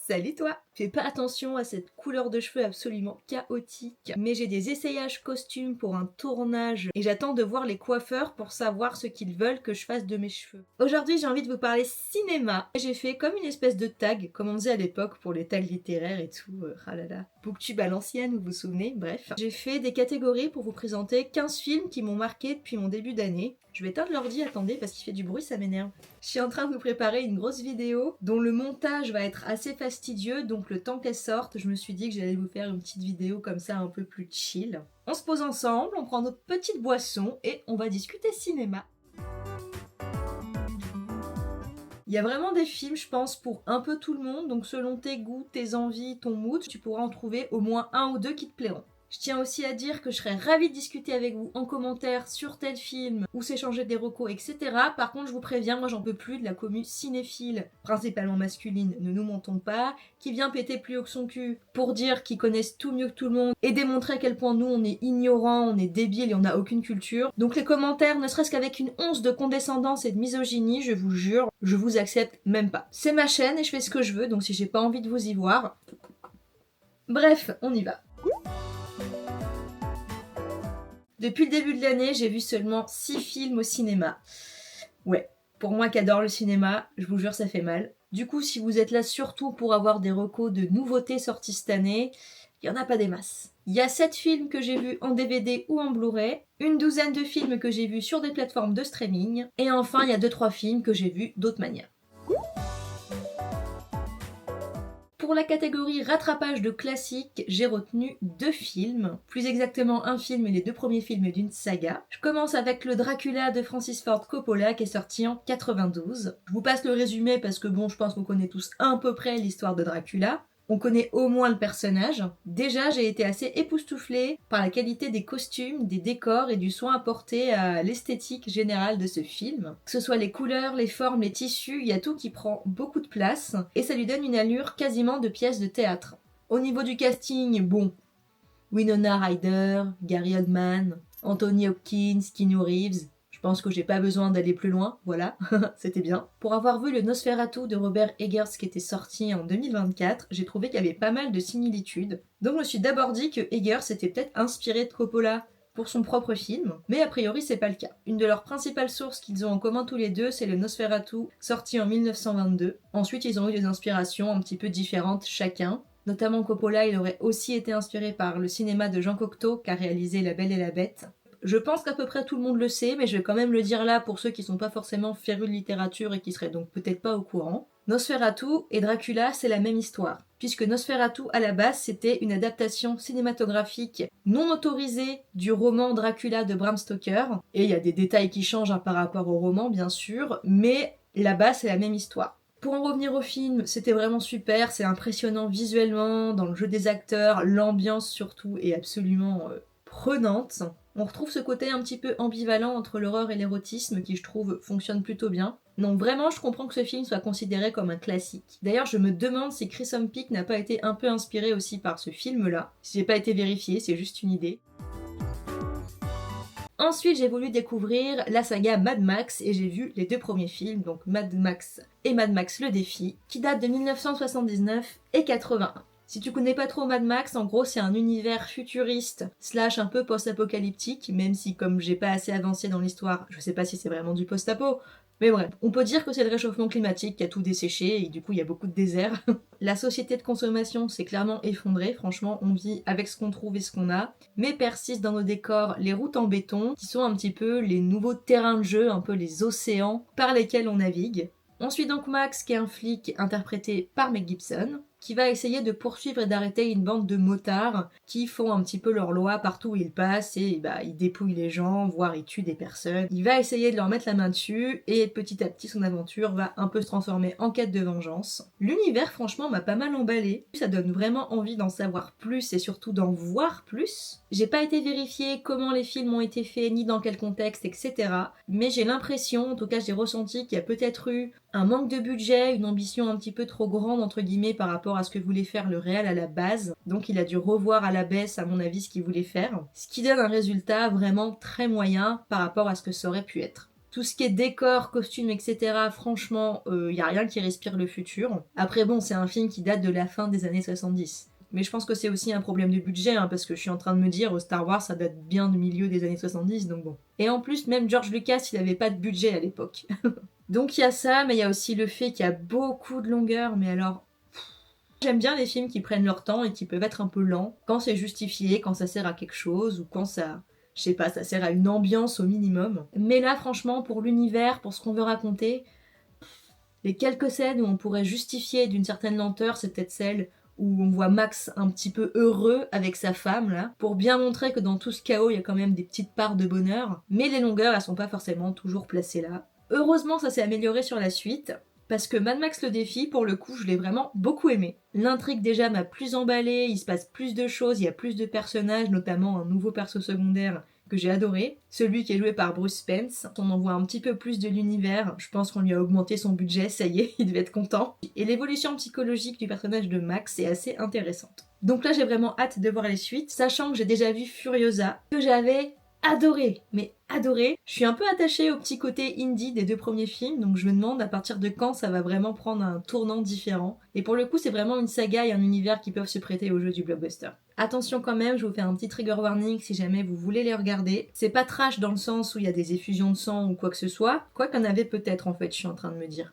Salut toi! Fais pas attention à cette couleur de cheveux absolument chaotique, mais j'ai des essayages costumes pour un tournage et j'attends de voir les coiffeurs pour savoir ce qu'ils veulent que je fasse de mes cheveux. Aujourd'hui, j'ai envie de vous parler cinéma. J'ai fait comme une espèce de tag, comme on faisait à l'époque pour les tags littéraires et tout. Ah là là, Booktube à l'ancienne, vous vous souvenez? Bref. J'ai fait des catégories pour vous présenter 15 films qui m'ont marqué depuis mon début d'année. Je vais éteindre l'ordi, attendez, parce qu'il fait du bruit, ça m'énerve. Je suis en train de vous préparer une grosse vidéo dont le montage va être assez fastidieux, donc le temps qu'elle sorte, je me suis dit que j'allais vous faire une petite vidéo comme ça un peu plus chill. On se pose ensemble, on prend notre petite boisson et on va discuter cinéma. Il y a vraiment des films, je pense, pour un peu tout le monde, donc selon tes goûts, tes envies, ton mood, tu pourras en trouver au moins un ou deux qui te plairont. Je tiens aussi à dire que je serais ravie de discuter avec vous en commentaire sur tel film ou s'échanger des recos, etc. Par contre, je vous préviens, moi j'en peux plus de la commu cinéphile, principalement masculine, ne nous mentons pas, qui vient péter plus haut que son cul pour dire qu'ils connaissent tout mieux que tout le monde et démontrer à quel point nous on est ignorants, on est débiles et on n'a aucune culture. Donc les commentaires, ne serait-ce qu'avec une once de condescendance et de misogynie, je vous jure, je vous accepte même pas. C'est ma chaîne et je fais ce que je veux, donc si j'ai pas envie de vous y voir... Bref, on y va. Depuis le début de l'année, j'ai vu seulement 6 films au cinéma. Ouais, pour moi qui adore le cinéma, je vous jure ça fait mal. Du coup, si vous êtes là surtout pour avoir des recos de nouveautés sorties cette année, il n'y en a pas des masses. Il y a 7 films que j'ai vus en DVD ou en Blu-ray, une douzaine de films que j'ai vus sur des plateformes de streaming, et enfin il y a 2-3 films que j'ai vus d'autres manières. Pour la catégorie rattrapage de classiques, j'ai retenu 2 films, plus exactement un film et les 2 premiers films d'une saga. Je commence avec le Dracula de Francis Ford Coppola qui est sorti en 92. Je vous passe le résumé parce que bon, je pense qu'on connaît tous à peu près l'histoire de Dracula. On connaît au moins le personnage. Déjà, j'ai été assez époustouflée par la qualité des costumes, des décors et du soin apporté à l'esthétique générale de ce film. Que ce soit les couleurs, les formes, les tissus, il y a tout qui prend beaucoup de place et ça lui donne une allure quasiment de pièce de théâtre. Au niveau du casting, bon, Winona Ryder, Gary Oldman, Anthony Hopkins, Keanu Reeves... Je pense que j'ai pas besoin d'aller plus loin, voilà, c'était bien. Pour avoir vu le Nosferatu de Robert Eggers qui était sorti en 2024, j'ai trouvé qu'il y avait pas mal de similitudes. Donc je me suis d'abord dit que Eggers s'était peut-être inspiré de Coppola pour son propre film, mais a priori c'est pas le cas. Une de leurs principales sources qu'ils ont en commun tous les deux, c'est le Nosferatu sorti en 1922. Ensuite ils ont eu des inspirations un petit peu différentes chacun. Notamment Coppola, il aurait aussi été inspiré par le cinéma de Jean Cocteau qui a réalisé La Belle et la Bête. Je pense qu'à peu près tout le monde le sait, mais je vais quand même le dire là pour ceux qui sont pas forcément férus de littérature et qui seraient donc peut-être pas au courant. Nosferatu et Dracula, c'est la même histoire, puisque Nosferatu à la base c'était une adaptation cinématographique non autorisée du roman Dracula de Bram Stoker, et il y a des détails qui changent par rapport au roman bien sûr, mais là-bas c'est la même histoire. Pour en revenir au film, c'était vraiment super, c'est impressionnant visuellement, dans le jeu des acteurs, l'ambiance surtout est absolument prenante. On retrouve ce côté un petit peu ambivalent entre l'horreur et l'érotisme qui je trouve fonctionne plutôt bien. Donc vraiment je comprends que ce film soit considéré comme un classique. D'ailleurs je me demande si Crimson Peak n'a pas été un peu inspiré aussi par ce film là. Si j'ai pas été vérifié, c'est juste une idée. Ensuite, j'ai voulu découvrir la saga Mad Max et j'ai vu les 2 premiers films, donc Mad Max et Mad Max le défi, qui datent de 1979 et 81. Si tu connais pas trop Mad Max, en gros c'est un univers futuriste slash un peu post-apocalyptique, même si comme j'ai pas assez avancé dans l'histoire, je sais pas si c'est vraiment du post-apo, mais bref, on peut dire que c'est le réchauffement climatique qui a tout desséché et du coup il y a beaucoup de désert. La société de consommation s'est clairement effondrée, franchement on vit avec ce qu'on trouve et ce qu'on a, mais persistent dans nos décors les routes en béton, qui sont un petit peu les nouveaux terrains de jeu, un peu les océans par lesquels on navigue. On suit donc Max qui est un flic interprété par Mel Gibson, qui va essayer de poursuivre et d'arrêter une bande de motards qui font un petit peu leur loi partout où ils passent et ils dépouillent les gens, voire ils tuent des personnes. Il va essayer de leur mettre la main dessus et petit à petit son aventure va un peu se transformer en quête de vengeance. L'univers franchement m'a pas mal emballé, ça donne vraiment envie d'en savoir plus et surtout d'en voir plus. J'ai pas été vérifier comment les films ont été faits ni dans quel contexte etc. Mais j'ai l'impression, en tout cas j'ai ressenti qu'il y a peut-être eu un manque de budget, une ambition un petit peu trop grande entre guillemets par rapport à ce que voulait faire le réal à la base. Donc il a dû revoir à la baisse à mon avis ce qu'il voulait faire. Ce qui donne un résultat vraiment très moyen par rapport à ce que ça aurait pu être. Tout ce qui est décor, costumes, etc., franchement, y a rien qui respire le futur. Après bon, c'est un film qui date de la fin des années 70. Mais je pense que c'est aussi un problème de budget, hein, parce que je suis en train de me dire, Star Wars, ça date bien du milieu des années 70, donc bon. Et en plus, même George Lucas, il avait pas de budget à l'époque. Donc il y a ça, mais il y a aussi le fait qu'il y a beaucoup de longueur, mais alors... J'aime bien les films qui prennent leur temps et qui peuvent être un peu lents, quand c'est justifié, quand ça sert à quelque chose, ou quand ça... Je sais pas, ça sert à une ambiance au minimum. Mais là, franchement, pour l'univers, pour ce qu'on veut raconter, les quelques scènes où on pourrait justifier d'une certaine lenteur, c'est peut-être celle où on voit Max un petit peu heureux avec sa femme, là, pour bien montrer que dans tout ce chaos, il y a quand même des petites parts de bonheur. Mais les longueurs, elles sont pas forcément toujours placées là. Heureusement, ça s'est amélioré sur la suite, parce que Mad Max le défi, pour le coup, je l'ai vraiment beaucoup aimé. L'intrigue déjà m'a plus emballée, il se passe plus de choses, il y a plus de personnages, notamment un nouveau perso secondaire que j'ai adoré, celui qui est joué par Bruce Spence. On en voit un petit peu plus de l'univers, je pense qu'on lui a augmenté son budget, ça y est, il devait être content. Et l'évolution psychologique du personnage de Max est assez intéressante. Donc là j'ai vraiment hâte de voir les suites, sachant que j'ai déjà vu Furiosa, que j'avais adoré, mais adoré. Je suis un peu attachée au petit côté indie des deux premiers films, donc je me demande à partir de quand ça va vraiment prendre un tournant différent. Et pour le coup, c'est vraiment une saga et un univers qui peuvent se prêter au jeu du blockbuster. Attention quand même, je vous fais un petit trigger warning si jamais vous voulez les regarder. C'est pas trash dans le sens où il y a des effusions de sang ou quoi que ce soit, quoi qu'il y en avait peut-être en fait, je suis en train de me dire.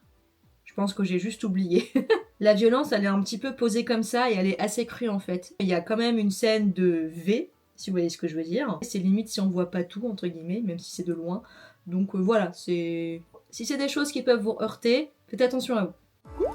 Je pense que j'ai juste oublié. La violence, elle est un petit peu posée comme ça et elle est assez crue en fait. Il y a quand même une scène de V, si vous voyez ce que je veux dire. C'est limite si on voit pas tout, entre guillemets, même si c'est de loin. Donc voilà, c'est... Si c'est des choses qui peuvent vous heurter, faites attention à vous.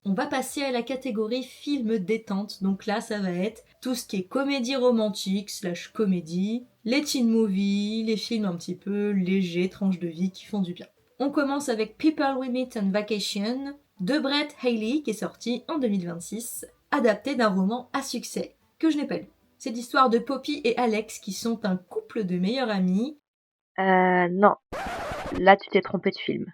On va passer à la catégorie film détente. Donc là, ça va être tout ce qui est comédie romantique / comédie, les teen movies, les films un petit peu légers, tranches de vie qui font du bien. On commence avec People We Meet on Vacation de Brett Haley qui est sorti en 2026, adapté d'un roman à succès que je n'ai pas lu. C'est l'histoire de Poppy et Alex qui sont un couple de meilleurs amis. Non. Là, tu t'es trompé de film.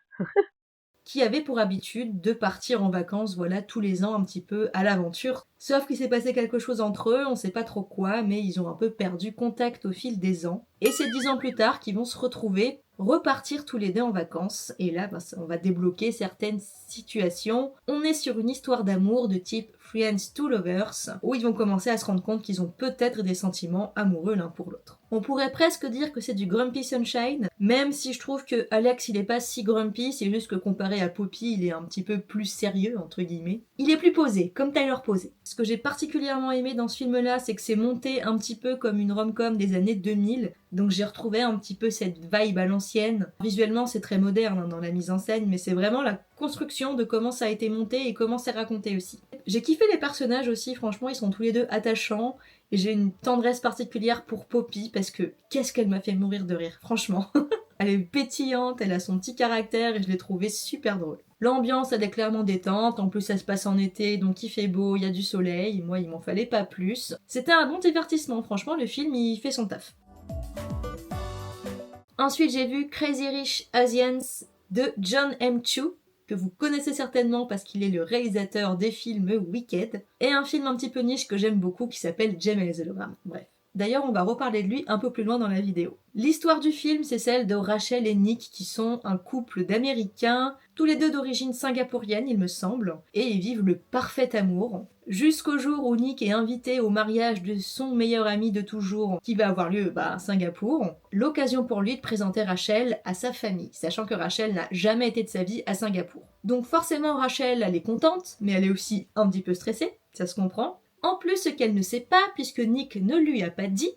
Qui avaient pour habitude de partir en vacances, voilà, tous les ans un petit peu à l'aventure. Sauf qu'il s'est passé quelque chose entre eux, on sait pas trop quoi, mais ils ont un peu perdu contact au fil des ans. Et c'est 10 ans plus tard qu'ils vont se retrouver, repartir tous les deux en vacances. Et là, on va débloquer certaines situations. On est sur une histoire d'amour de type Friends to Lovers, où ils vont commencer à se rendre compte qu'ils ont peut-être des sentiments amoureux l'un pour l'autre. On pourrait presque dire que c'est du Grumpy Sunshine, même si je trouve que Alex il est pas si grumpy, c'est juste que comparé à Poppy, il est un petit peu plus sérieux, entre guillemets. Il est plus posé, comme Tyler Posey. Ce que j'ai particulièrement aimé dans ce film-là, c'est que c'est monté un petit peu comme une rom-com des années 2000, donc j'ai retrouvé un petit peu cette vibe à l'ancienne. Visuellement, c'est très moderne hein, dans la mise en scène, mais c'est vraiment la construction de comment ça a été monté et comment c'est raconté aussi. J'ai kiffé les personnages aussi, franchement, ils sont tous les deux attachants. Et j'ai une tendresse particulière pour Poppy parce que qu'est-ce qu'elle m'a fait mourir de rire, franchement. Elle est pétillante, elle a son petit caractère et je l'ai trouvée super drôle. L'ambiance, elle est clairement détente, en plus ça se passe en été, donc il fait beau, il y a du soleil, moi il m'en fallait pas plus. C'était un bon divertissement, franchement le film il fait son taf. Ensuite j'ai vu Crazy Rich Asians de John M. Chu, que vous connaissez certainement parce qu'il est le réalisateur des films Wicked, et un film un petit peu niche que j'aime beaucoup qui s'appelle Jem et les hologrammes. Bref. D'ailleurs, on va reparler de lui un peu plus loin dans la vidéo. L'histoire du film, c'est celle de Rachel et Nick, qui sont un couple d'Américains, tous les deux d'origine singapourienne, il me semble, et ils vivent le parfait amour. Jusqu'au jour où Nick est invité au mariage de son meilleur ami de toujours, qui va avoir lieu à Singapour. L'occasion pour lui de présenter Rachel à sa famille, sachant que Rachel n'a jamais été de sa vie à Singapour. Donc forcément, Rachel, elle est contente, mais elle est aussi un petit peu stressée, ça se comprend. En plus, ce qu'elle ne sait pas, puisque Nick ne lui a pas dit,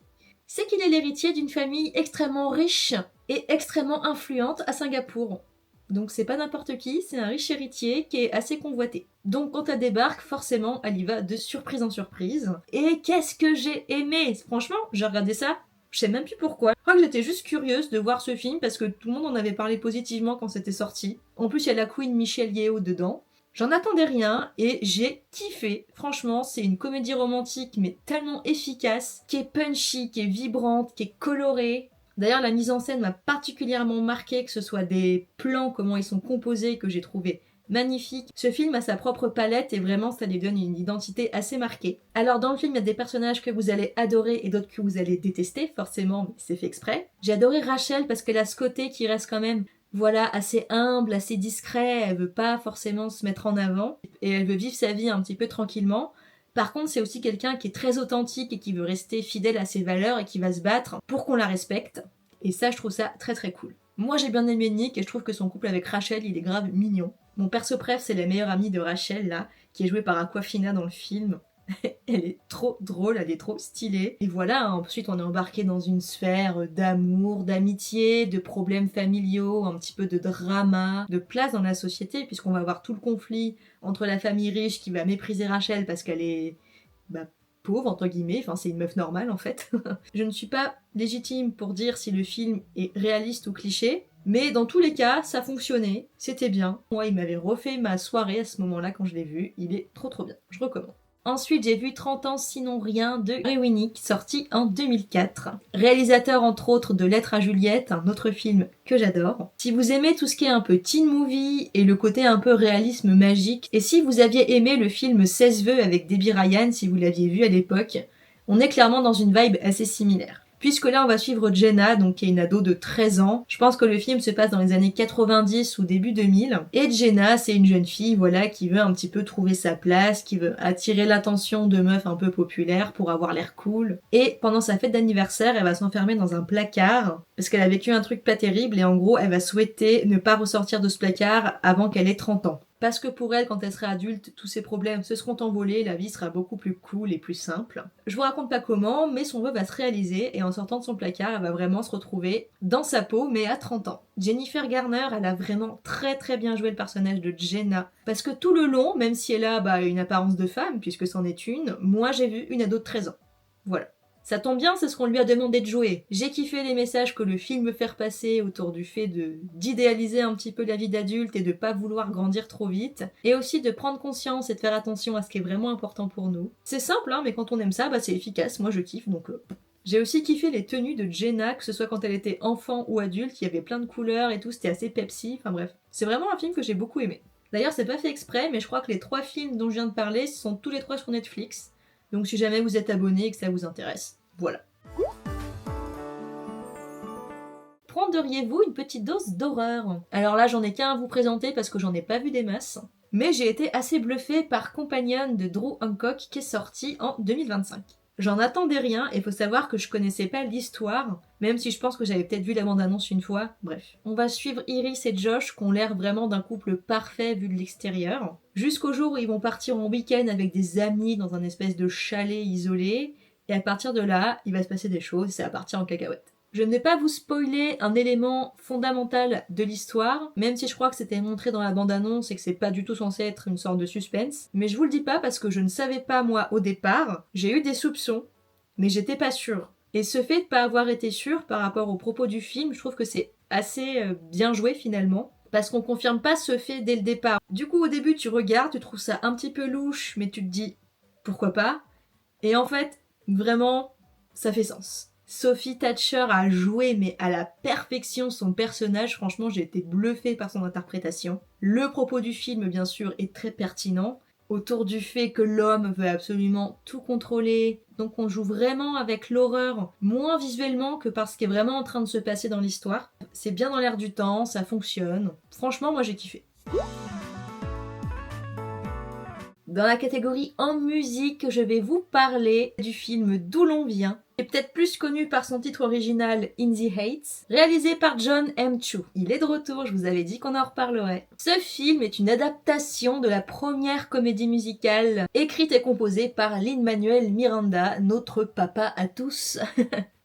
c'est qu'il est l'héritier d'une famille extrêmement riche et extrêmement influente à Singapour. Donc c'est pas n'importe qui, c'est un riche héritier qui est assez convoité. Donc quand elle débarque, forcément, elle y va de surprise en surprise. Et qu'est-ce que j'ai aimé! Franchement, j'ai regardé ça, je sais même plus pourquoi. Je crois que j'étais juste curieuse de voir ce film parce que tout le monde en avait parlé positivement quand c'était sorti. En plus, il y a la Queen Michelle Yeoh dedans. J'en attendais rien et j'ai kiffé. Franchement, c'est une comédie romantique mais tellement efficace, qui est punchy, qui est vibrante, qui est colorée. D'ailleurs, la mise en scène m'a particulièrement marqué, que ce soit des plans, comment ils sont composés, que j'ai trouvé magnifique. Ce film a sa propre palette et vraiment ça lui donne une identité assez marquée. Alors dans le film, il y a des personnages que vous allez adorer et d'autres que vous allez détester, forcément, mais c'est fait exprès. J'ai adoré Rachel parce qu'elle a ce côté qui reste quand même assez humble, assez discret, elle veut pas forcément se mettre en avant et elle veut vivre sa vie un petit peu tranquillement. Par contre, c'est aussi quelqu'un qui est très authentique et qui veut rester fidèle à ses valeurs et qui va se battre pour qu'on la respecte. Et ça, je trouve ça très très cool. Moi, j'ai bien aimé Nick et je trouve que son couple avec Rachel, il est grave mignon. Mon perso préf, c'est la meilleure amie de Rachel, là, qui est jouée par Aquafina dans le film. Elle est trop drôle, elle est trop stylée. Et voilà, ensuite on est embarqué dans une sphère d'amour, d'amitié, de problèmes familiaux, un petit peu de drama, de place dans la société, puisqu'on va avoir tout le conflit entre la famille riche qui va mépriser Rachel parce qu'elle est pauvre, entre guillemets, enfin c'est une meuf normale en fait. Je ne suis pas légitime pour dire si le film est réaliste ou cliché, mais dans tous les cas, ça fonctionnait, c'était bien. Moi, il m'avait refait ma soirée à ce moment-là quand je l'ai vu, il est trop bien, je recommande. Ensuite, j'ai vu 30 ans sinon rien de Gary Winnick, sorti en 2004. Réalisateur entre autres de Lettres à Juliette, un autre film que j'adore. Si vous aimez tout ce qui est un peu teen movie et le côté un peu réalisme magique, et si vous aviez aimé le film 16 vœux avec Debbie Ryan, si vous l'aviez vu à l'époque, on est clairement dans une vibe assez similaire. Puisque là, on va suivre Jenna, donc qui est une ado de 13 ans. Je pense que le film se passe dans les années 90 ou début 2000. Et Jenna, c'est une jeune fille, voilà, qui veut un petit peu trouver sa place, qui veut attirer l'attention de meufs un peu populaires pour avoir l'air cool. Et pendant sa fête d'anniversaire, elle va s'enfermer dans un placard parce qu'elle a vécu un truc pas terrible et en gros, elle va souhaiter ne pas ressortir de ce placard avant qu'elle ait 30 ans. Parce que pour elle, quand elle sera adulte, tous ses problèmes se seront envolés, la vie sera beaucoup plus cool et plus simple. Je vous raconte pas comment, mais son vœu va se réaliser et en sortant de son placard, elle va vraiment se retrouver dans sa peau, mais à 30 ans. Jennifer Garner, elle a vraiment très bien joué le personnage de Jenna. Parce que tout le long, même si elle a une apparence de femme, puisque c'en est une, moi j'ai vu une ado de 13 ans. Voilà. Ça tombe bien, c'est ce qu'on lui a demandé de jouer. J'ai kiffé les messages que le film veut faire passer autour du fait d'idéaliser un petit peu la vie d'adulte et de pas vouloir grandir trop vite. Et aussi de prendre conscience et de faire attention à ce qui est vraiment important pour nous. C'est simple, hein, mais quand on aime ça, c'est efficace. Moi, je kiffe, donc... J'ai aussi kiffé les tenues de Jenna, que ce soit quand elle était enfant ou adulte. Il y avait plein de couleurs et tout, c'était assez Pepsi. Enfin bref, c'est vraiment un film que j'ai beaucoup aimé. D'ailleurs, c'est pas fait exprès, mais je crois que les 3 films dont je viens de parler sont tous les 3 sur Netflix. Donc si jamais vous êtes abonné et que ça vous intéresse, voilà. Prendriez-vous une petite dose d'horreur? Alors là, j'en ai qu'un à vous présenter parce que j'en ai pas vu des masses. Mais j'ai été assez bluffée par Companion de Drew Hancock qui est sorti en 2025. J'en attendais rien et faut savoir que je connaissais pas l'histoire, même si je pense que j'avais peut-être vu la bande-annonce une fois. Bref. On va suivre Iris et Josh qui ont l'air vraiment d'un couple parfait vu de l'extérieur. Jusqu'au jour où ils vont partir en week-end avec des amis dans un espèce de chalet isolé. Et à partir de là, il va se passer des choses et ça va partir en cacahuète. Je ne vais pas vous spoiler un élément fondamental de l'histoire, même si je crois que c'était montré dans la bande-annonce et que c'est pas du tout censé être une sorte de suspense. Mais je vous le dis pas parce que je ne savais pas moi au départ. J'ai eu des soupçons, mais j'étais pas sûre. Et ce fait de pas avoir été sûre par rapport aux propos du film, je trouve que c'est assez bien joué finalement. Parce qu'on confirme pas ce fait dès le départ. Du coup au début tu regardes, tu trouves ça un petit peu louche, mais tu te dis pourquoi pas. Et en fait, vraiment, ça fait sens. Sophie Thatcher a joué mais à la perfection son personnage, franchement j'ai été bluffée par son interprétation. Le propos du film bien sûr est très pertinent, autour du fait que l'homme veut absolument tout contrôler, donc on joue vraiment avec l'horreur, moins visuellement que par ce qui est vraiment en train de se passer dans l'histoire. C'est bien dans l'air du temps, ça fonctionne, franchement moi j'ai kiffé. Dans la catégorie en musique, je vais vous parler du film D'où l'on vient, qui est peut-être plus connu par son titre original In the Heights, réalisé par John M. Chu. Il est de retour, je vous avais dit qu'on en reparlerait. Ce film est une adaptation de la première comédie musicale écrite et composée par Lin-Manuel Miranda, notre papa à tous.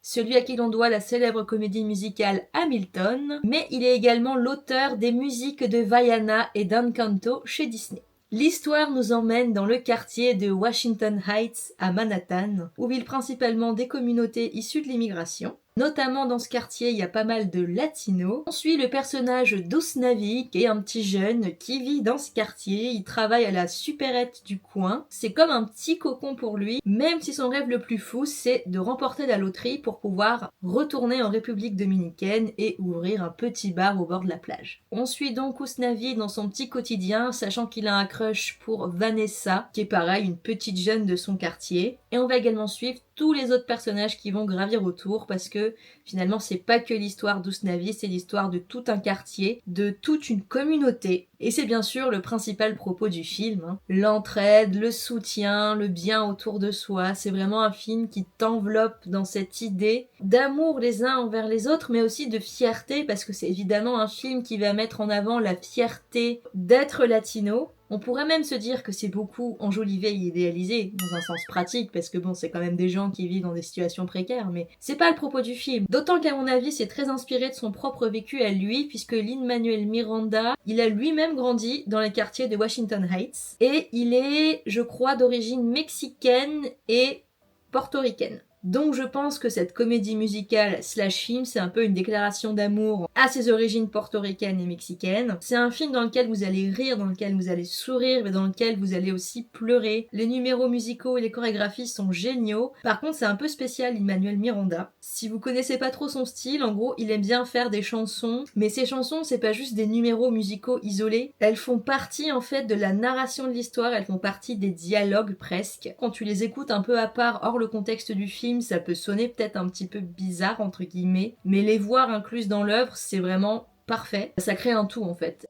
Celui à qui l'on doit la célèbre comédie musicale Hamilton, mais il est également l'auteur des musiques de Vaiana et d'Encanto chez Disney. L'histoire nous emmène dans le quartier de Washington Heights à Manhattan, où vivent principalement des communautés issues de l'immigration. Notamment dans ce quartier, il y a pas mal de latinos. On suit le personnage d'Usnavi, qui est un petit jeune qui vit dans ce quartier. Il travaille à la supérette du coin. C'est comme un petit cocon pour lui, même si son rêve le plus fou, c'est de remporter la loterie pour pouvoir retourner en République dominicaine et ouvrir un petit bar au bord de la plage. On suit donc Usnavi dans son petit quotidien, sachant qu'il a un crush pour Vanessa, qui est pareil, une petite jeune de son quartier. Et on va également suivre tous les autres personnages qui vont gravir autour, parce que finalement c'est pas que l'histoire d'Usnavi, c'est l'histoire de tout un quartier, de toute une communauté. Et c'est bien sûr le principal propos du film, hein. L'entraide, le soutien, le bien autour de soi. C'est vraiment un film qui t'enveloppe dans cette idée d'amour les uns envers les autres, mais aussi de fierté, parce que c'est évidemment un film qui va mettre en avant la fierté d'être latino. On pourrait même se dire que c'est beaucoup enjolivé et idéalisé, dans un sens pratique, parce que bon, c'est quand même des gens qui vivent dans des situations précaires, mais c'est pas le propos du film. D'autant qu'à mon avis, c'est très inspiré de son propre vécu à lui, puisque Lin-Manuel Miranda, il a lui-même grandi dans les quartiers de Washington Heights, et il est, je crois, d'origine mexicaine et portoricaine. Donc je pense que cette comédie musicale slash film, c'est un peu une déclaration d'amour à ses origines portoricaines et mexicaines. C'est un film dans lequel vous allez rire, dans lequel vous allez sourire, mais dans lequel vous allez aussi pleurer. Les numéros musicaux et les chorégraphies sont géniaux. Par contre, c'est un peu spécial, Lin-Manuel Miranda. Si vous connaissez pas trop son style, en gros, il aime bien faire des chansons, mais ces chansons, c'est pas juste des numéros musicaux isolés. Elles font partie, en fait, de la narration de l'histoire, elles font partie des dialogues presque. Quand tu les écoutes un peu à part, hors le contexte du film, ça peut sonner peut-être un petit peu bizarre entre guillemets, mais les voir incluses dans l'œuvre, c'est vraiment parfait. Ça crée un tout en fait.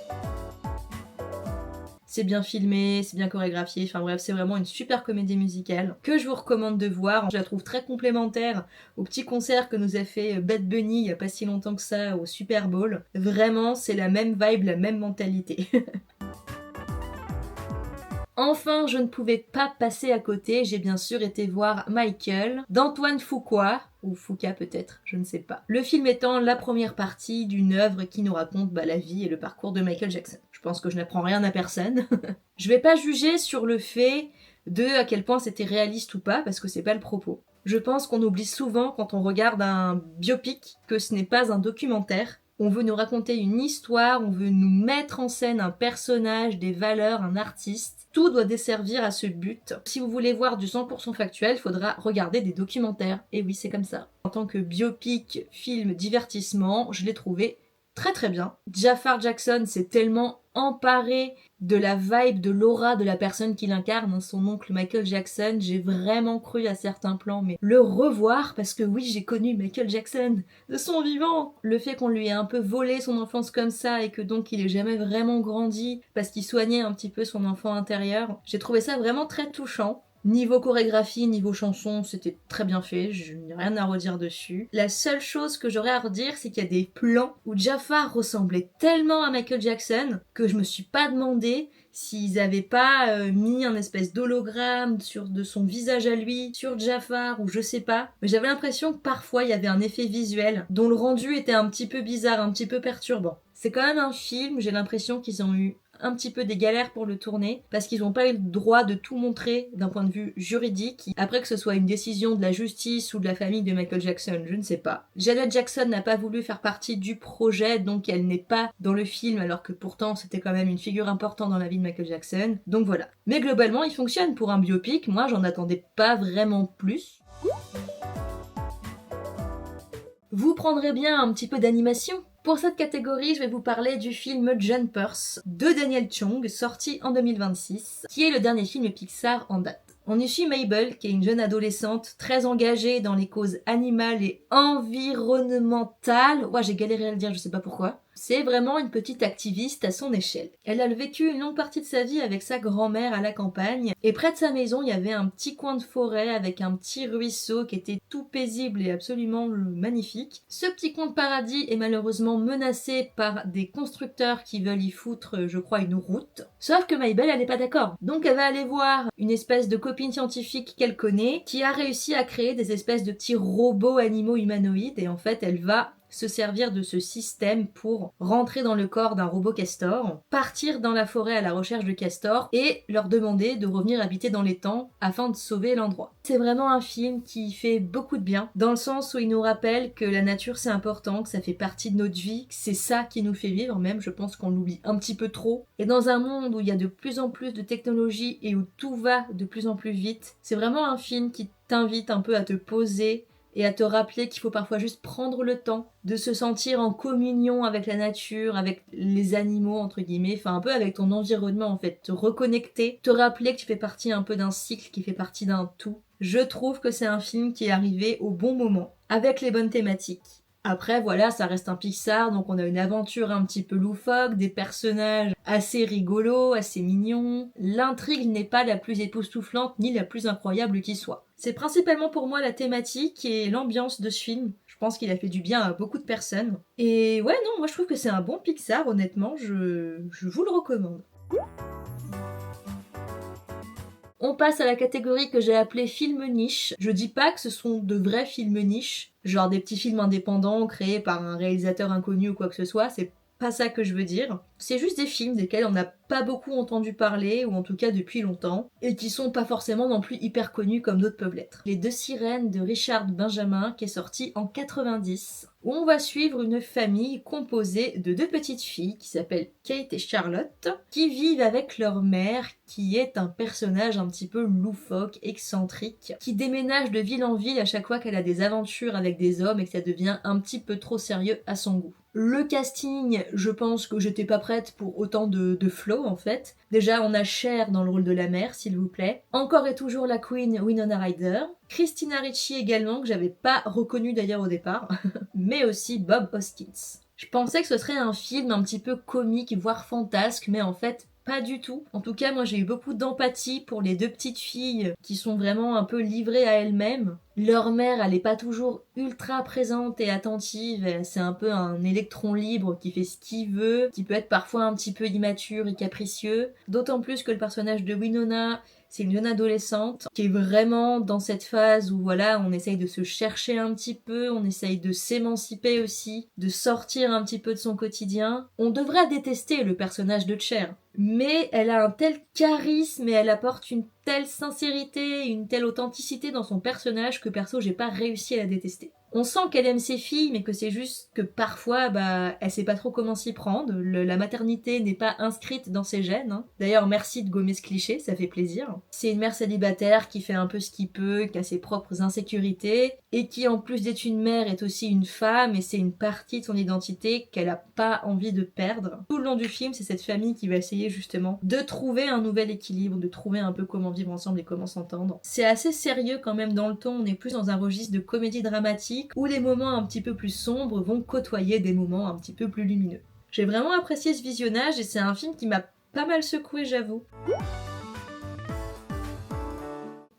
C'est bien filmé, c'est bien chorégraphié, enfin bref, c'est vraiment une super comédie musicale que je vous recommande de voir. Je la trouve très complémentaire au petit concert que nous a fait Bad Bunny il y a pas si longtemps que ça au Super Bowl. Vraiment, c'est la même vibe, la même mentalité. Enfin, je ne pouvais pas passer à côté, j'ai bien sûr été voir Michael, d'Antoine Fuqua, ou Fuqua peut-être, je ne sais pas. Le film étant la première partie d'une œuvre qui nous raconte la vie et le parcours de Michael Jackson. Je pense que je n'apprends rien à personne. Je vais pas juger sur le fait de à quel point c'était réaliste ou pas, parce que c'est pas le propos. Je pense qu'on oublie souvent quand on regarde un biopic que ce n'est pas un documentaire. On veut nous raconter une histoire, on veut nous mettre en scène un personnage, des valeurs, un artiste. Tout doit desservir à ce but. Si vous voulez voir du 100% factuel, il faudra regarder des documentaires. Et oui, c'est comme ça. En tant que biopic, film, divertissement, je l'ai trouvé très très bien. Jafar Jackson s'est tellement emparé de la vibe, de l'aura de la personne qu'il incarne, son oncle Michael Jackson. J'ai vraiment cru à certains plans, mais le revoir, parce que oui, j'ai connu Michael Jackson de son vivant. Le fait qu'on lui ait un peu volé son enfance comme ça et que donc il ait jamais vraiment grandi parce qu'il soignait un petit peu son enfant intérieur, j'ai trouvé ça vraiment très touchant. Niveau chorégraphie, niveau chanson, c'était très bien fait, je n'ai rien à redire dessus. La seule chose que j'aurais à redire, c'est qu'il y a des plans où Jafar ressemblait tellement à Michael Jackson que je me suis pas demandé s'ils avaient pas mis un espèce d'hologramme de son visage à lui sur Jafar ou je sais pas. Mais j'avais l'impression que parfois il y avait un effet visuel dont le rendu était un petit peu bizarre, un petit peu perturbant. C'est quand même un film, j'ai l'impression qu'ils ont eu un petit peu des galères pour le tourner parce qu'ils n'ont pas eu le droit de tout montrer d'un point de vue juridique. Après que ce soit une décision de la justice ou de la famille de Michael Jackson, je ne sais pas. Janet Jackson n'a pas voulu faire partie du projet, donc elle n'est pas dans le film alors que pourtant c'était quand même une figure importante dans la vie de Michael Jackson. Donc voilà. Mais globalement, il fonctionne pour un biopic. Moi, j'en attendais pas vraiment plus. Vous prendrez bien un petit peu d'animation. Pour cette catégorie, je vais vous parler du film Jumpers de Daniel Chong, sorti en 2026, qui est le dernier film Pixar en date. On y suit Mabel, qui est une jeune adolescente très engagée dans les causes animales et environnementales. Ouais, j'ai galéré à le dire, je sais pas pourquoi. C'est vraiment une petite activiste à son échelle. Elle a vécu une longue partie de sa vie avec sa grand-mère à la campagne, et près de sa maison, il y avait un petit coin de forêt avec un petit ruisseau qui était tout paisible et absolument magnifique. Ce petit coin de paradis est malheureusement menacé par des constructeurs qui veulent y foutre, je crois, une route. Sauf que Mabel, elle n'est pas d'accord. Donc elle va aller voir une espèce de copine scientifique qu'elle connaît, qui a réussi à créer des espèces de petits robots animaux humanoïdes, et en fait, elle va se servir de ce système pour rentrer dans le corps d'un robot castor, partir dans la forêt à la recherche de castors et leur demander de revenir habiter dans l'étang afin de sauver l'endroit. C'est vraiment un film qui fait beaucoup de bien, dans le sens où il nous rappelle que la nature c'est important, que ça fait partie de notre vie, que c'est ça qui nous fait vivre même, je pense qu'on l'oublie un petit peu trop. Et dans un monde où il y a de plus en plus de technologie et où tout va de plus en plus vite, c'est vraiment un film qui t'invite un peu à te poser et à te rappeler qu'il faut parfois juste prendre le temps de se sentir en communion avec la nature, avec les animaux entre guillemets, enfin un peu avec ton environnement en fait, te reconnecter, te rappeler que tu fais partie un peu d'un cycle, qui fait partie d'un tout. Je trouve que c'est un film qui est arrivé au bon moment, avec les bonnes thématiques. Après voilà, ça reste un Pixar, donc on a une aventure un petit peu loufoque, des personnages assez rigolos, assez mignons. L'intrigue n'est pas la plus époustouflante ni la plus incroyable qui soit. C'est principalement pour moi la thématique et l'ambiance de ce film. Je pense qu'il a fait du bien à beaucoup de personnes. Et ouais, non, moi je trouve que c'est un bon Pixar, honnêtement, je vous le recommande. On passe à la catégorie que j'ai appelée film niche. Je dis pas que ce sont de vrais films niche, genre des petits films indépendants créés par un réalisateur inconnu ou quoi que ce soit, c'est pas ça que je veux dire. C'est juste des films desquels on n'a pas beaucoup entendu parler, ou en tout cas depuis longtemps, et qui sont pas forcément non plus hyper connus comme d'autres peuvent l'être. Les Deux Sirènes de Richard Benjamin, qui est sorti en 90, où on va suivre une famille composée de deux petites filles qui s'appellent Kate et Charlotte, qui vivent avec leur mère, qui est un personnage un petit peu loufoque, excentrique, qui déménage de ville en ville à chaque fois qu'elle a des aventures avec des hommes et que ça devient un petit peu trop sérieux à son goût. Le casting, je pense que j'étais pas prête pour autant de flow en fait. Déjà, on a Cher dans le rôle de la mère, s'il vous plaît. Encore et toujours la Queen Winona Ryder. Christina Ricci également, que j'avais pas reconnue d'ailleurs au départ. Mais aussi Bob Hoskins. Je pensais que ce serait un film un petit peu comique, voire fantasque, mais en fait, pas du tout. En tout cas, moi j'ai eu beaucoup d'empathie pour les deux petites filles qui sont vraiment un peu livrées à elles-mêmes. Leur mère, elle est pas toujours ultra présente et attentive, c'est un peu un électron libre qui fait ce qu'il veut, qui peut être parfois un petit peu immature et capricieux. D'autant plus que le personnage de Winona, c'est une jeune adolescente qui est vraiment dans cette phase où voilà, on essaye de se chercher un petit peu, on essaye de s'émanciper aussi, de sortir un petit peu de son quotidien. On devrait détester le personnage de Cher, mais elle a un tel charisme et elle apporte une telle sincérité, une telle authenticité dans son personnage que perso j'ai pas réussi à la détester. On sent qu'elle aime ses filles, mais que c'est juste que parfois, elle sait pas trop comment s'y prendre. La maternité n'est pas inscrite dans ses gènes. Hein. D'ailleurs, merci de gommer ce cliché, ça fait plaisir. C'est une mère célibataire qui fait un peu ce qu'il peut, qui a ses propres insécurités, et qui, en plus d'être une mère, est aussi une femme, et c'est une partie de son identité qu'elle a pas envie de perdre. Tout le long du film, c'est cette famille qui va essayer justement de trouver un nouvel équilibre, de trouver un peu comment vivre ensemble et comment s'entendre. C'est assez sérieux quand même dans le ton, on est plus dans un registre de comédie dramatique, où les moments un petit peu plus sombres vont côtoyer des moments un petit peu plus lumineux. J'ai vraiment apprécié ce visionnage et c'est un film qui m'a pas mal secoué, j'avoue.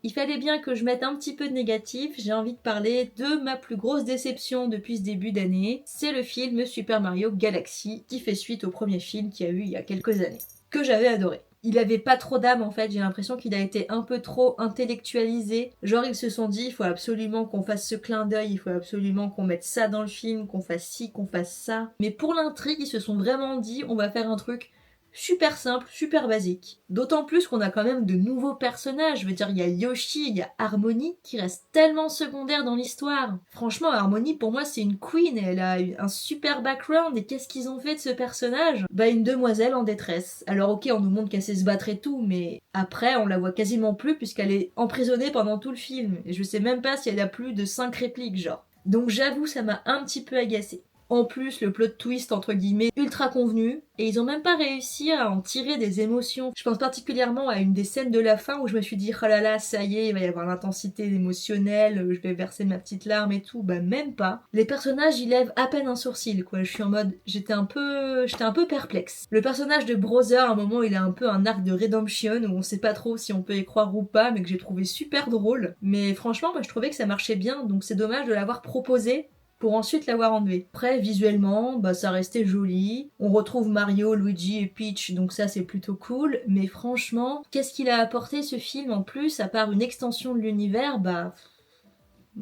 Il fallait bien que je mette un petit peu de négatif, j'ai envie de parler de ma plus grosse déception depuis ce début d'année. C'est le film Super Mario Galaxy, qui fait suite au premier film qu'il y a eu il y a quelques années, que j'avais adoré. Il avait pas trop d'âme en fait, j'ai l'impression qu'il a été un peu trop intellectualisé. Genre ils se sont dit il faut absolument qu'on fasse ce clin d'œil, il faut absolument qu'on mette ça dans le film, qu'on fasse ci, qu'on fasse ça. Mais pour l'intrigue, ils se sont vraiment dit on va faire un truc super simple, super basique. D'autant plus qu'on a quand même de nouveaux personnages. Je veux dire, il y a Yoshi, il y a Harmony, qui reste tellement secondaire dans l'histoire. Franchement, Harmony, pour moi, c'est une queen et elle a un super background. Et qu'est-ce qu'ils ont fait de ce personnage ? Une demoiselle en détresse. Alors ok, on nous montre qu'elle sait se battre et tout, mais après, on la voit quasiment plus puisqu'elle est emprisonnée pendant tout le film. Et je sais même pas si elle a plus de 5 répliques, genre. Donc j'avoue, ça m'a un petit peu agacée. En plus, le plot twist, entre guillemets, ultra convenu, et ils ont même pas réussi à en tirer des émotions. Je pense particulièrement à une des scènes de la fin où je me suis dit, oh là là, ça y est, il va y avoir l'intensité émotionnelle, je vais verser ma petite larme et tout. Même pas. Les personnages, ils lèvent à peine un sourcil, quoi. Je suis en mode, j'étais un peu perplexe. Le personnage de Brother, à un moment, il a un peu un arc de redemption où on sait pas trop si on peut y croire ou pas, mais que j'ai trouvé super drôle. Mais franchement, je trouvais que ça marchait bien, donc c'est dommage de l'avoir proposé pour ensuite l'avoir enlevé. Après, visuellement, ça restait joli. On retrouve Mario, Luigi et Peach, donc ça c'est plutôt cool. Mais franchement, qu'est-ce qu'il a apporté ce film en plus, à part une extension de l'univers,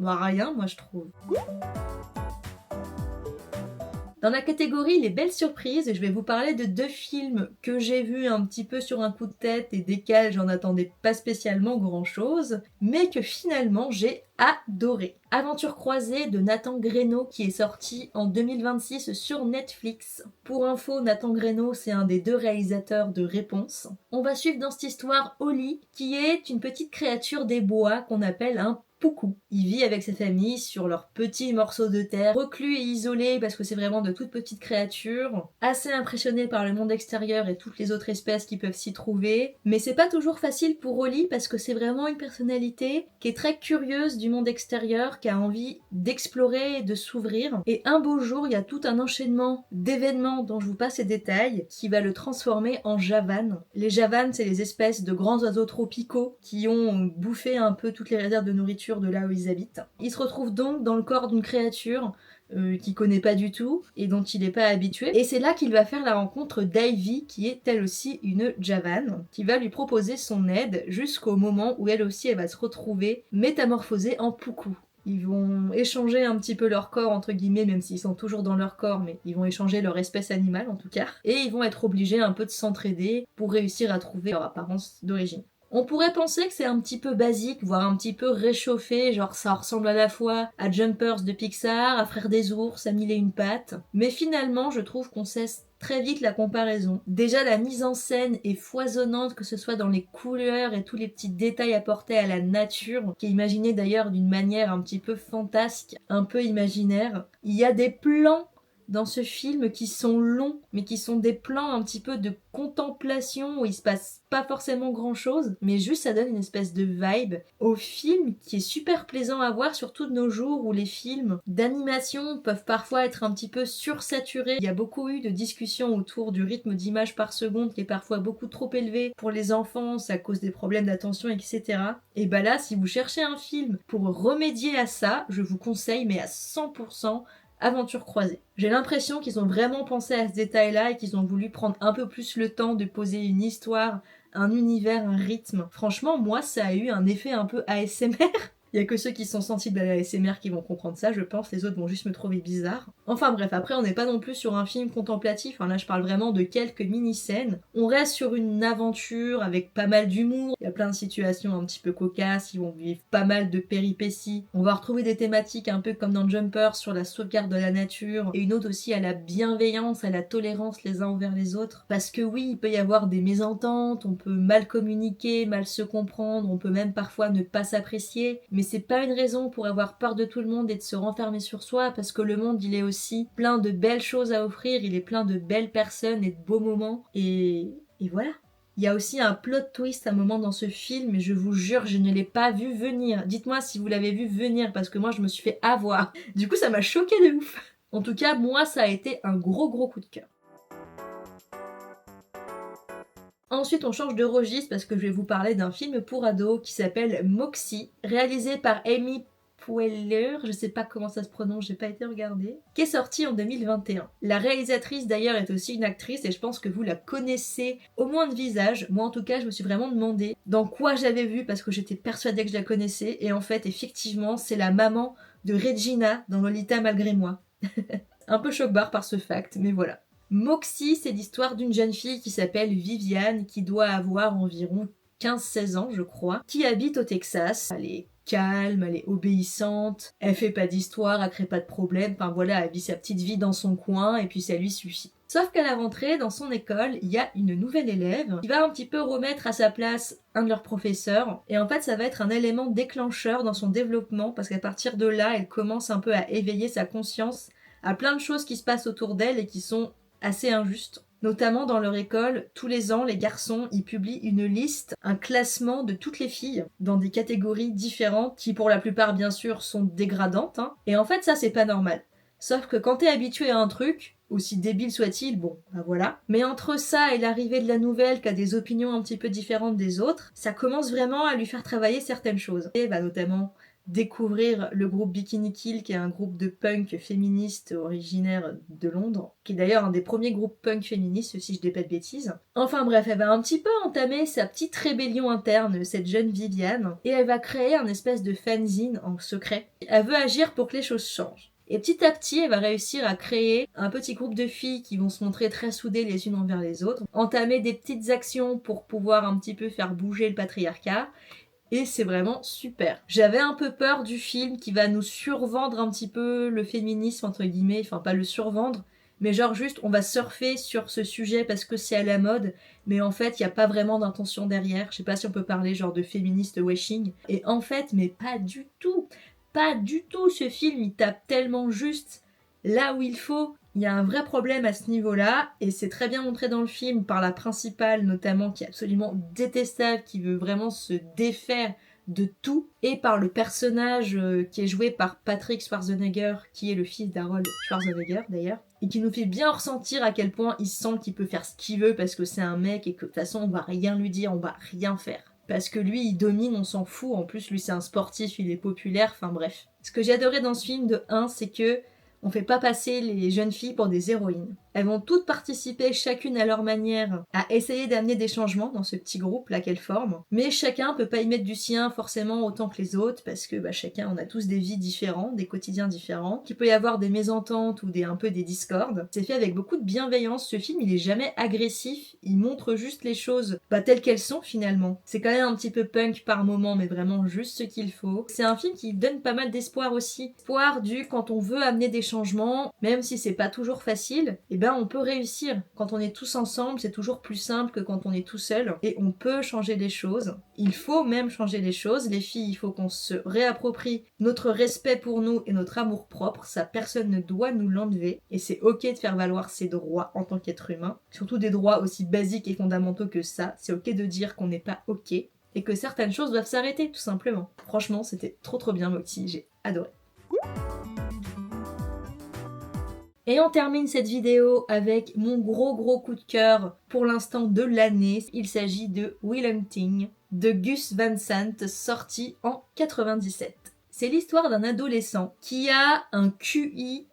rien, moi je trouve. Dans la catégorie les belles surprises, je vais vous parler de 2 films que j'ai vus un petit peu sur un coup de tête et desquels j'en attendais pas spécialement grand chose, mais que finalement j'ai adoré. Aventure croisée de Nathan Greno qui est sorti en 2026 sur Netflix. Pour info, Nathan Greno c'est un des 2 réalisateurs de Réponse. On va suivre dans cette histoire Oli qui est une petite créature des bois qu'on appelle un Poucou. Il vit avec sa famille sur leur petit morceau de terre, reclus et isolé parce que c'est vraiment de toutes petites créatures, assez impressionné par le monde extérieur et toutes les autres espèces qui peuvent s'y trouver. Mais c'est pas toujours facile pour Oli parce que c'est vraiment une personnalité qui est très curieuse du monde extérieur, qui a envie d'explorer et de s'ouvrir. Et un beau jour, il y a tout un enchaînement d'événements dont je vous passe les détails qui va le transformer en Javane. Les Javanes, c'est les espèces de grands oiseaux tropicaux qui ont bouffé un peu toutes les réserves de nourriture de là où ils habitent. Il se retrouve donc dans le corps d'une créature qu'il connaît pas du tout et dont il n'est pas habitué. Et c'est là qu'il va faire la rencontre d'Ivy, qui est elle aussi une Javane, qui va lui proposer son aide jusqu'au moment où elle aussi elle va se retrouver métamorphosée en Poucou. Ils vont échanger un petit peu leur corps, entre guillemets, même s'ils sont toujours dans leur corps, mais ils vont échanger leur espèce animale en tout cas. Et ils vont être obligés un peu de s'entraider pour réussir à trouver leur apparence d'origine. On pourrait penser que c'est un petit peu basique, voire un petit peu réchauffé, genre ça ressemble à la fois à Jumpers de Pixar, à Frères des ours, à Mille et une pattes. Mais finalement, je trouve qu'on cesse très vite la comparaison. Déjà, la mise en scène est foisonnante, que ce soit dans les couleurs et tous les petits détails apportés à la nature, qui est imaginée d'ailleurs d'une manière un petit peu fantasque, un peu imaginaire. Il y a des plans dans ce film qui sont longs, mais qui sont des plans un petit peu de contemplation où il se passe pas forcément grand chose, mais juste ça donne une espèce de vibe au film qui est super plaisant à voir, surtout de nos jours où les films d'animation peuvent parfois être un petit peu sursaturés. Il y a beaucoup eu de discussions autour du rythme d'image par seconde qui est parfois beaucoup trop élevé pour les enfants à cause des problèmes d'attention, etc. Et bah là, si vous cherchez un film pour remédier à ça, je vous conseille, mais à 100%, Aventure croisée. J'ai l'impression qu'ils ont vraiment pensé à ce détail-là et qu'ils ont voulu prendre un peu plus le temps de poser une histoire, un univers, un rythme. Franchement, moi, ça a eu un effet un peu ASMR. Il y a que ceux qui sont sensibles à la ASMR qui vont comprendre ça, je pense. Les autres vont juste me trouver bizarre. Enfin bref, après, on n'est pas non plus sur un film contemplatif. Enfin, là, je parle vraiment de quelques mini-scènes. On reste sur une aventure avec pas mal d'humour. Il y a plein de situations un petit peu cocasses. Ils vont vivre pas mal de péripéties. On va retrouver des thématiques un peu comme dans Jumper sur la sauvegarde de la nature. Et une autre aussi à la bienveillance, à la tolérance les uns envers les autres. Parce que oui, il peut y avoir des mésententes. On peut mal communiquer, mal se comprendre. On peut même parfois ne pas s'apprécier. Mais c'est pas une raison pour avoir peur de tout le monde et de se renfermer sur soi, parce que le monde il est aussi plein de belles choses à offrir, il est plein de belles personnes et de beaux moments, et voilà. Il y a aussi un plot twist à un moment dans ce film, et je vous jure, je ne l'ai pas vu venir. Dites-moi si vous l'avez vu venir, parce que moi je me suis fait avoir. Du coup ça m'a choqué de ouf. En tout cas, moi ça a été un gros coup de cœur. Ensuite, on change de registre parce que je vais vous parler d'un film pour ados qui s'appelle Moxie, réalisé par Amy Poehler, je sais pas comment ça se prononce, j'ai pas été regardée, qui est sorti en 2021. La réalisatrice d'ailleurs est aussi une actrice et je pense que vous la connaissez au moins de visage. Moi en tout cas, je me suis vraiment demandé dans quoi j'avais vu parce que j'étais persuadée que je la connaissais et en fait, effectivement, c'est la maman de Regina dans Lolita malgré moi. Un peu choc-barre par ce fact, mais voilà. Moxie, c'est l'histoire d'une jeune fille qui s'appelle Viviane, qui doit avoir environ 15-16 ans, je crois, qui habite au Texas. Elle est calme, elle est obéissante, elle fait pas d'histoire, elle crée pas de problème, enfin voilà, elle vit sa petite vie dans son coin et puis ça lui suffit. Sauf qu'à la rentrée, dans son école, il y a une nouvelle élève qui va un petit peu remettre à sa place un de leurs professeurs. Et en fait, ça va être un élément déclencheur dans son développement parce qu'à partir de là, elle commence un peu à éveiller sa conscience à plein de choses qui se passent autour d'elle et qui sont assez injustes. Notamment dans leur école, tous les ans, les garçons, ils publient une liste, un classement de toutes les filles dans des catégories différentes qui, pour la plupart, bien sûr, sont dégradantes. Et en fait, ça, c'est pas normal. Sauf que quand t'es habitué à un truc, aussi débile soit-il, bon, bah voilà. Mais entre ça et l'arrivée de la nouvelle qui a des opinions un petit peu différentes des autres, ça commence vraiment à lui faire travailler certaines choses. Et bah notamment découvrir le groupe Bikini Kill, qui est un groupe de punk féministe originaire de Londres, qui est d'ailleurs un des premiers groupes punk féministes, si je dis pas de bêtises. Enfin bref, elle va un petit peu entamer sa petite rébellion interne, cette jeune Viviane, et elle va créer un espèce de fanzine en secret. Elle veut agir pour que les choses changent. Et petit à petit, elle va réussir à créer un petit groupe de filles qui vont se montrer très soudées les unes envers les autres, entamer des petites actions pour pouvoir un petit peu faire bouger le patriarcat. Et c'est vraiment super. J'avais un peu peur du film qui va nous survendre un petit peu le féminisme, entre guillemets, enfin pas le survendre, mais genre juste on va surfer sur ce sujet parce que c'est à la mode, mais en fait il n'y a pas vraiment d'intention derrière. Je sais pas si on peut parler genre de féministe washing. Et en fait, mais pas du tout. Pas du tout, ce film il tape tellement juste là où il faut. Il y a un vrai problème à ce niveau-là, et c'est très bien montré dans le film par la principale notamment, qui est absolument détestable, qui veut vraiment se défaire de tout, et par le personnage qui est joué par Patrick Schwarzenegger, qui est le fils d'Harold Schwarzenegger d'ailleurs, et qui nous fait bien ressentir à quel point il sent qu'il peut faire ce qu'il veut parce que c'est un mec et que de toute façon on va rien lui dire, on va rien faire. Parce que lui, il domine, on s'en fout. En plus, lui, c'est un sportif, il est populaire. Enfin bref. Ce que j'ai adoré dans ce film, de 1, c'est que on fait pas passer les jeunes filles pour des héroïnes. Elles vont toutes participer, chacune à leur manière, à essayer d'amener des changements dans ce petit groupe-là qu'elles forment. Mais chacun peut pas y mettre du sien forcément autant que les autres, parce que chacun, on a tous des vies différentes, des quotidiens différents, qu'il peut y avoir des mésententes ou un peu des discordes. C'est fait avec beaucoup de bienveillance. Ce film, il est jamais agressif, il montre juste les choses telles qu'elles sont finalement. C'est quand même un petit peu punk par moment, mais vraiment juste ce qu'il faut. C'est un film qui donne pas mal d'espoir aussi. Espoir du quand on veut amener des changements, même si c'est pas toujours facile, on peut réussir. Quand on est tous ensemble, c'est toujours plus simple que quand on est tout seul, et on peut changer les choses. Il faut même changer les choses. Les filles, il faut qu'on se réapproprie notre respect pour nous et notre amour propre. Ça, personne ne doit nous l'enlever, et c'est ok de faire valoir ses droits en tant qu'être humain, surtout des droits aussi basiques et fondamentaux que ça. C'est ok de dire qu'on n'est pas ok, et que certaines choses doivent s'arrêter, tout simplement. Franchement, c'était trop bien, Moxie, j'ai adoré. Et on termine cette vidéo avec mon gros coup de cœur pour l'instant de l'année. Il s'agit de Will Hunting de Gus Van Sant, sorti en 97. C'est l'histoire d'un adolescent qui a un QI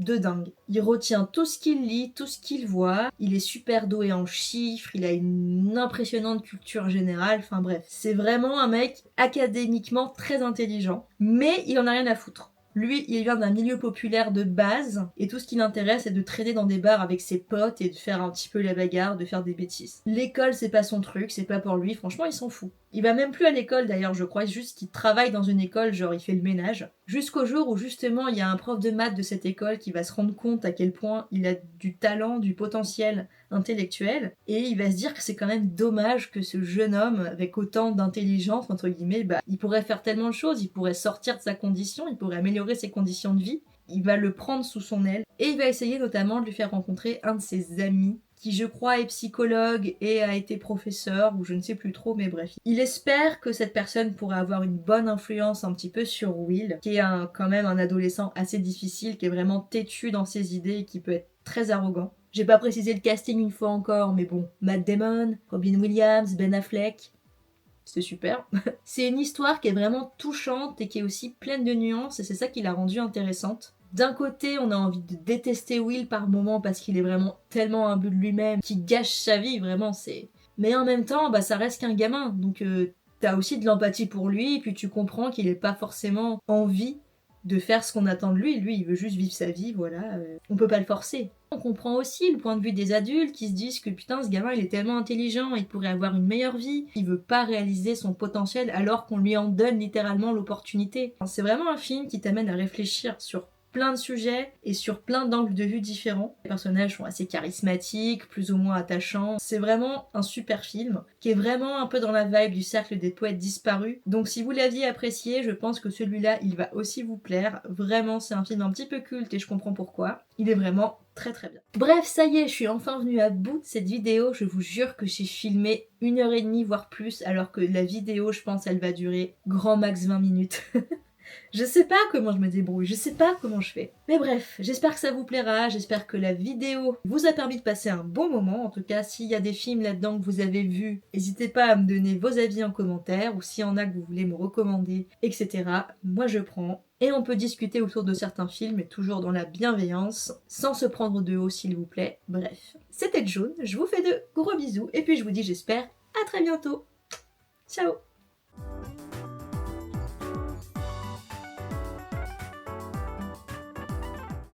de dingue. Il retient tout ce qu'il lit, tout ce qu'il voit. Il est super doué en chiffres, il a une impressionnante culture générale. Enfin bref, c'est vraiment un mec académiquement très intelligent, mais il en a rien à foutre. Lui, il vient d'un milieu populaire de base, et tout ce qui l'intéresse, c'est de traîner dans des bars avec ses potes et de faire un petit peu la bagarre, de faire des bêtises. L'école, c'est pas son truc, c'est pas pour lui, franchement, il s'en fout. Il va même plus à l'école d'ailleurs, je crois, juste qu'il travaille dans une école, genre il fait le ménage. Jusqu'au jour où justement, il y a un prof de maths de cette école qui va se rendre compte à quel point il a du talent, du potentiel intellectuel, et il va se dire que c'est quand même dommage que ce jeune homme, avec autant d'intelligence, entre guillemets, il pourrait faire tellement de choses, il pourrait sortir de sa condition, il pourrait améliorer ses conditions de vie. Il va le prendre sous son aile, et il va essayer notamment de lui faire rencontrer un de ses amis, qui je crois est psychologue et a été professeur, ou je ne sais plus trop, mais bref. Il espère que cette personne pourrait avoir une bonne influence un petit peu sur Will, qui est quand même un adolescent assez difficile, qui est vraiment têtu dans ses idées et qui peut être très arrogant. J'ai pas précisé le casting une fois encore, mais bon, Matt Damon, Robin Williams, Ben Affleck, c'est super. C'est une histoire qui est vraiment touchante et qui est aussi pleine de nuances, et c'est ça qui l'a rendue intéressante. D'un côté, on a envie de détester Will par moments parce qu'il est vraiment tellement imbu de lui-même, qu'il gâche sa vie, vraiment, c'est... Mais en même temps, ça reste qu'un gamin, donc t'as aussi de l'empathie pour lui, et puis tu comprends qu'il n'est pas forcément envie de faire ce qu'on attend de lui. Lui, il veut juste vivre sa vie, voilà. On peut pas le forcer. On comprend aussi le point de vue des adultes qui se disent que putain, ce gamin, il est tellement intelligent, il pourrait avoir une meilleure vie. Il veut pas réaliser son potentiel alors qu'on lui en donne littéralement l'opportunité. C'est vraiment un film qui t'amène à réfléchir sur plein de sujets et sur plein d'angles de vue différents. Les personnages sont assez charismatiques, plus ou moins attachants. C'est vraiment un super film qui est vraiment un peu dans la vibe du cercle des poètes disparus. Donc si vous l'aviez apprécié, je pense que celui-là, il va aussi vous plaire. Vraiment, c'est un film un petit peu culte et je comprends pourquoi. Il est vraiment très bien. Bref, ça y est, je suis enfin venue à bout de cette vidéo. Je vous jure que j'ai filmé 1h30 voire plus, alors que la vidéo, je pense, elle va durer grand max 20 minutes. Je sais pas comment je me débrouille, je sais pas comment je fais. Mais bref, j'espère que ça vous plaira, j'espère que la vidéo vous a permis de passer un bon moment. En tout cas, s'il y a des films là-dedans que vous avez vus, n'hésitez pas à me donner vos avis en commentaire, ou s'il y en a que vous voulez me recommander, etc. Moi je prends. Et on peut discuter autour de certains films, mais toujours dans la bienveillance, sans se prendre de haut s'il vous plaît. Bref, c'était June, je vous fais de gros bisous, et puis je vous dis j'espère à très bientôt. Ciao.